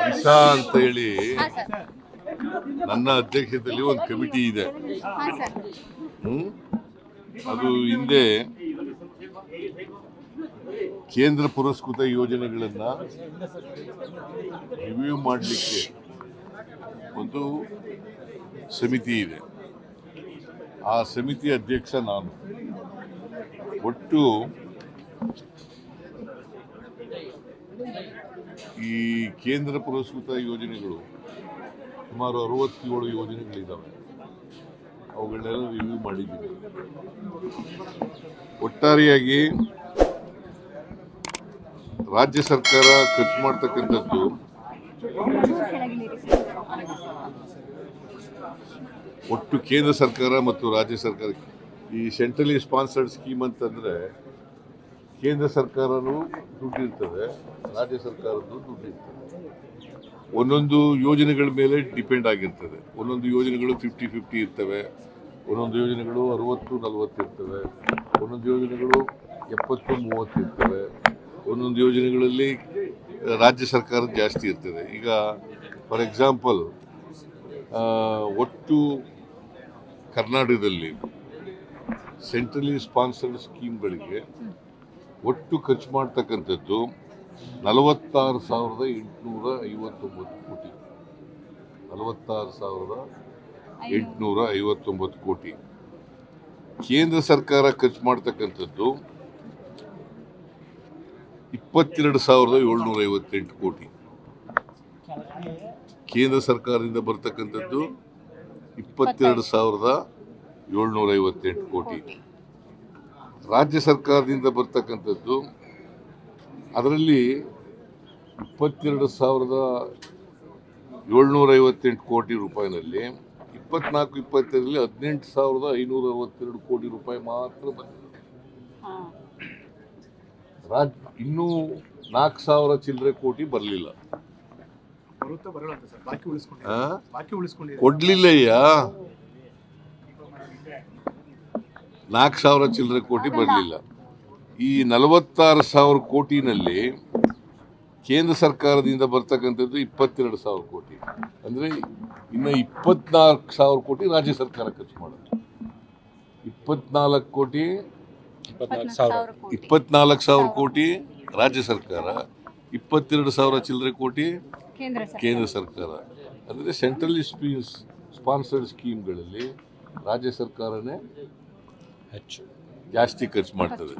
ದಿಶಾ ಅಂತ ಹೇಳಿ ನನ್ನ ಅಧ್ಯಕ್ಷತೆಯಲ್ಲಿ ಒಂದು ಕಮಿಟಿ ಇದೆ. ಅದು ಹಿಂದೆ ಕೇಂದ್ರ ಪುರಸ್ಕೃತ ಯೋಜನೆಗಳನ್ನ ರಿವ್ಯೂ ಮಾಡಲಿಕ್ಕೆ ಒಂದು ಸಮಿತಿ ಇದೆ. ಆ ಸಮಿತಿ ಅಧ್ಯಕ್ಷ ನಾನು. ಒಟ್ಟು ಈ ಕೇಂದ್ರ ಪುರಸ್ಕೃತ ಯೋಜನೆಗಳು ಸುಮಾರು 67 ಯೋಜನೆಗಳಿದ್ದಾವೆ. ಅವುಗಳನ್ನೆಲ್ಲ ರಿವ್ಯೂ ಮಾಡಿದ್ದೀವಿ. ಒಟ್ಟಾರೆಯಾಗಿ ರಾಜ್ಯ ಸರ್ಕಾರ ಖರ್ಚು ಮಾಡ್ತಕ್ಕಂಥದ್ದು ಒಟ್ಟು ಕೇಂದ್ರ ಸರ್ಕಾರ ಮತ್ತು ರಾಜ್ಯ ಸರ್ಕಾರ, ಈ ಸೆಂಟ್ರಲಿ ಸ್ಪಾನ್ಸರ್ಡ್ ಸ್ಕೀಮ್ ಅಂತಂದರೆ ಕೇಂದ್ರ ಸರ್ಕಾರನೂ ದುಡ್ಡಿರ್ತದೆ, ರಾಜ್ಯ ಸರ್ಕಾರದ್ದು ದುಡ್ಡಿರ್ತದೆ. ಒಂದೊಂದು ಯೋಜನೆಗಳ ಮೇಲೆ ಡಿಪೆಂಡ್ ಆಗಿರ್ತದೆ. ಒಂದೊಂದು ಯೋಜನೆಗಳು 50-50 ಇರ್ತವೆ, ಒಂದೊಂದು ಯೋಜನೆಗಳು 60-40 ಇರ್ತವೆ, ಒಂದೊಂದು ಯೋಜನೆಗಳು 70-30 ಇರ್ತವೆ, ಒಂದೊಂದು ಯೋಜನೆಗಳಲ್ಲಿ ರಾಜ್ಯ ಸರ್ಕಾರದ ಜಾಸ್ತಿ ಇರ್ತದೆ. ಈಗ ಫಾರ್ ಎಕ್ಸಾಂಪಲ್ ಒಟ್ಟು ಕರ್ನಾಟಕದಲ್ಲಿ ಸೆಂಟ್ರಲಿ ಸ್ಪಾನ್ಸರ್ಡ್ ಸ್ಕೀಮ್ಗಳಿಗೆ ಒಟ್ಟು ಖರ್ಚು ಮಾಡ್ತಕ್ಕಂಥದ್ದು 46,859 ಕೋಟಿ. 46,859 ಕೋಟಿ. ಕೇಂದ್ರ ಸರ್ಕಾರ ಖರ್ಚು ಮಾಡ್ತಕ್ಕಂಥದ್ದು 22,758 ಕೋಟಿ. ಕೇಂದ್ರ ಸರ್ಕಾರದಿಂದ ಬರ್ತಕ್ಕಂಥದ್ದು 22,758 ಕೋಟಿ. ರಾಜ್ಯ ಸರ್ಕಾರದಿಂದ ಬರ್ತಕ್ಕಂಥದ್ದು ಅದರಲ್ಲಿ 22,758 ಕೋಟಿ ರೂಪಾಯಿನಲ್ಲಿ 24-25ರಲ್ಲಿ 18,562 ಕೋಟಿ ರೂಪಾಯಿ ಮಾತ್ರ ಬಂದಿದೆ. ಇನ್ನೂ 4,000 ಚಿಲ್ಲರೆ ಕೋಟಿ ಬರಲಿಲ್ಲ. ಕೊಡ್ಲಿಲ್ಲಯ್ಯ, 4,000 ಚಿಲ್ಲರೆ ಕೋಟಿ ಬರಲಿಲ್ಲ. ಈ 46,000 ಕೋಟಿನಲ್ಲಿ ಕೇಂದ್ರ ಸರ್ಕಾರದಿಂದ ಬರ್ತಕ್ಕಂಥದ್ದು 22,000 ಕೋಟಿ. ಅಂದರೆ ಇನ್ನು 24,000 ಕೋಟಿ ರಾಜ್ಯ ಸರ್ಕಾರ ಖರ್ಚು ಮಾಡೋದು. 24,000 ಕೋಟಿ ರಾಜ್ಯ ಸರ್ಕಾರ, 22,000 ಚಿಲ್ಲರೆ ಕೋಟಿ ಕೇಂದ್ರ ಸರ್ಕಾರ. ಅಂದರೆ ಸೆಂಟ್ರಲಿ ಸ್ಪಾನ್ಸರ್ಡ್ ಸ್ಕೀಮ್ಗಳಲ್ಲಿ ರಾಜ್ಯ ಸರ್ಕಾರನೇ ಜಾಸ್ತಿ ಖರ್ಚು ಮಾಡ್ತದೆ.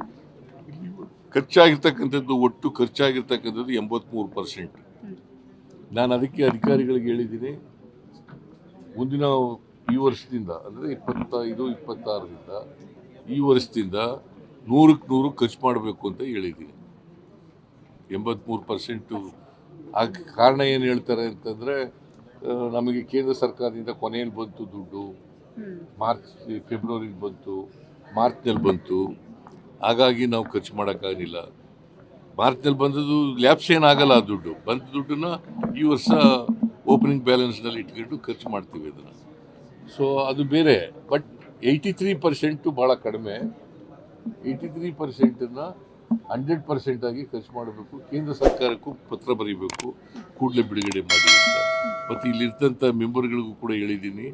ಖರ್ಚಾಗಿರ್ತಕ್ಕಂಥದ್ದು ಒಟ್ಟು ಖರ್ಚಾಗಿರ್ತಕ್ಕಂಥದ್ದು 83%. ನಾನು ಅದಕ್ಕೆ ಅಧಿಕಾರಿಗಳಿಗೆ ಹೇಳಿದ್ದೀನಿ, ಮುಂದಿನ ಈ ವರ್ಷದಿಂದ ಅಂದರೆ 25-26ರಿಂದ ಈ ವರ್ಷದಿಂದ 100% ಖರ್ಚು ಮಾಡಬೇಕು ಅಂತ ಹೇಳಿದ್ದೀನಿ. 83%. ಆ ಕಾರಣ ಏನು ಹೇಳ್ತಾರೆ ಅಂತಂದರೆ, ನಮಗೆ ಕೇಂದ್ರ ಸರ್ಕಾರದಿಂದ ಕೊನೆಯಲ್ಲಿ ಬಂತು ದುಡ್ಡು, ಫೆಬ್ರವರಿಗೆ ಬಂತು, ಮಾರ್ಚ್ನಲ್ಲಿ ಬಂತು, ಹಾಗಾಗಿ ನಾವು ಖರ್ಚು ಮಾಡೋಕ್ಕಾಗಲಿಲ್ಲ. ಮಾರ್ಚ್ನಲ್ಲಿ ಬಂದದ್ದು ಲ್ಯಾಪ್ಸ್ ಏನಾಗಲ್ಲ. ಆ ದುಡ್ಡು ಬಂದ ದುಡ್ಡನ್ನು ಈ ವರ್ಷ ಓಪನಿಂಗ್ ಬ್ಯಾಲೆನ್ಸ್ನಲ್ಲಿ ಇಟ್ಕೊಂಡು ಖರ್ಚು ಮಾಡ್ತೀವಿ ಅದನ್ನು. ಸೊ ಅದು ಬೇರೆ. ಬಟ್ 83% ಭಾಳ ಕಡಿಮೆ. 83%ನ್ನು 100% ಆಗಿ ಖರ್ಚು ಮಾಡಬೇಕು. ಕೇಂದ್ರ ಸರ್ಕಾರಕ್ಕೂ ಪತ್ರ ಬರೀಬೇಕು, ಕೂಡಲೇ ಬಿಡುಗಡೆ ಮಾಡಿ ಅಂತ. ಮತ್ತು ಇಲ್ಲಿರ್ತಂಥ ಮೆಂಬರ್ಗಳಿಗೂ ಕೂಡ ಹೇಳಿದ್ದೀನಿ.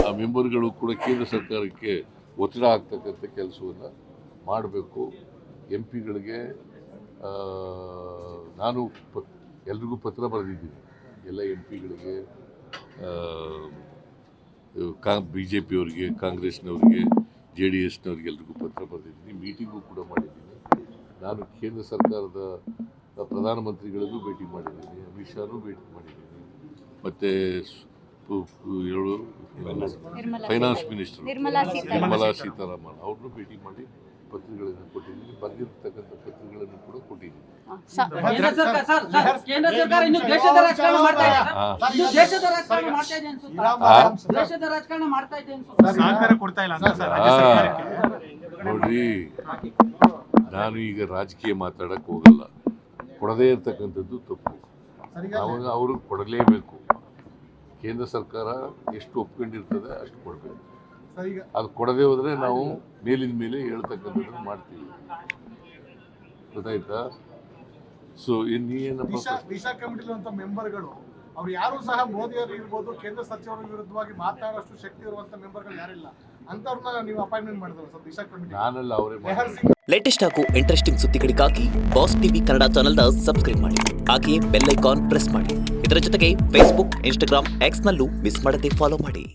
ಆ ಮೆಂಬರ್ಗಳು ಕೂಡ ಕೇಂದ್ರ ಸರ್ಕಾರಕ್ಕೆ ಒತ್ತಡ ಆಗ್ತಕ್ಕಂಥ ಕೆಲಸವನ್ನು ಮಾಡಬೇಕು. MP ಗಳಿಗೆ ನಾನು ಎಲ್ರಿಗೂ ಪತ್ರ ಬರೆದಿದ್ದೀನಿ. ಎಲ್ಲ MP ಗಳಿಗೆ, BJP ಅವರಿಗೆ, ಕಾಂಗ್ರೆಸ್ನವ್ರಿಗೆ, JDSನವ್ರಿಗೆ ಎಲ್ರಿಗೂ ಪತ್ರ ಬರೆದಿದ್ದೀನಿ. ಮೀಟಿಂಗು ಕೂಡ ಮಾಡಿದ್ದೀನಿ. ನಾನು ಕೇಂದ್ರ ಸರ್ಕಾರದ ಪ್ರಧಾನಮಂತ್ರಿಗಳಿಗೂ ಭೇಟಿ ಮಾಡಿದ್ದೀನಿ, ಅಮಿತ್ ಶಾನೂ ಭೇಟಿ ಮಾಡಿದ್ದೀನಿ, ಮತ್ತು ಫೈನಾನ್ಸ್ ಮಿನಿಸ್ಟರ್ ನಿರ್ಮಲಾ ಸೀತಾರಾಮನ್ ಅವ್ರನ್ನೂ ಭೇಟಿ ಮಾಡಿ ಪತ್ರಗಳನ್ನು ಕೊಟ್ಟಿದ್ದೀನಿ. ಬರೆದಿರ್ತಕ್ಕಂಥ ಪತ್ರಗಳನ್ನು ಕೂಡ ಕೊಟ್ಟಿದ್ದೀನಿ. ನೋಡ್ರಿ, ನಾನು ಈಗ ರಾಜಕೀಯ ಮಾತಾಡಕ್ಕೆ ಹೋಗಲ್ಲ. ಕೊಡದೇ ಇರ್ತಕ್ಕಂಥದ್ದು ತಪ್ಪು. ಅವರು ಕೊಡಲೇಬೇಕು. ಕೇಂದ್ರ ಸರ್ಕಾರ ಎಷ್ಟು ಒಪ್ಕೊಂಡಿರ್ತದೆ ಅಷ್ಟು ಕೊಡಬೇಕು. ಅದು ಕೊಡದೆ ಹೋದರೆ ನಾವು ಮೇಲಿನ ಮೇಲೆ ಹೇಳ್ತಕ್ಕಂಥದ್ದನ್ನು ಮಾಡ್ತೀವಿ. ಗೊತ್ತಾಯ್ತಾ? ಸೊ ಇನ್ನೇನಪ್ಪ ದಿಶಾ ಕಮಿಟಿಲಿರುವಂತ ಮೆಂಬರ್ಗಳು ಅವ್ರು ಯಾರು ಸಹ ಮೋದಿಯವರು ಇರ್ಬೋದು, ಕೇಂದ್ರ ಸಚಿವರ ವಿರುದ್ಧವಾಗಿ ಮಾತಾಡೋಷ್ಟು ಶಕ್ತಿ ಇರುವಂತ ಮೆಂಬರ್ಗಳು ಯಾರಿಲ್ಲ, ಅಂತವ್ರನ್ನ ನೀವು ಅಪಾಯಿಂಟ್ಮೆಂಟ್ ಮಾಡಿದ್ರು ಸರ್ ದಿಶಾ ಕಮಿಟಿ. ನಾನಲ್ಲ, ಅವರೇ ಮೆಹರ್ ಸಿಂಗ್. ಲೇಟೆಸ್ಟ್ ಹಾಗೂ ಇಂಟ್ರೆಸ್ಟಿಂಗ್ ಸುದ್ದಿಗಳಿಗಾಗಿ ಬಾಸ್ ಟಿವಿ ಕನ್ನಡ ಚಾನೆಲ್ನ ಸಬ್ಸ್ಕ್ರೈಬ್ ಮಾಡಿ. ಹಾಗೆಯೇ ಬೆಲ್ ಐಕಾನ್ ಪ್ರೆಸ್ ಮಾಡಿ. ಇದರ ಜೊತೆಗೆ ಫೇಸ್ಬುಕ್, ಇನ್ಸ್ಟಾಗ್ರಾಮ್, ಎಕ್ಸ್ನಲ್ಲೂ ಮಿಸ್ ಮಾಡದೆ ಫಾಲೋ ಮಾಡಿ.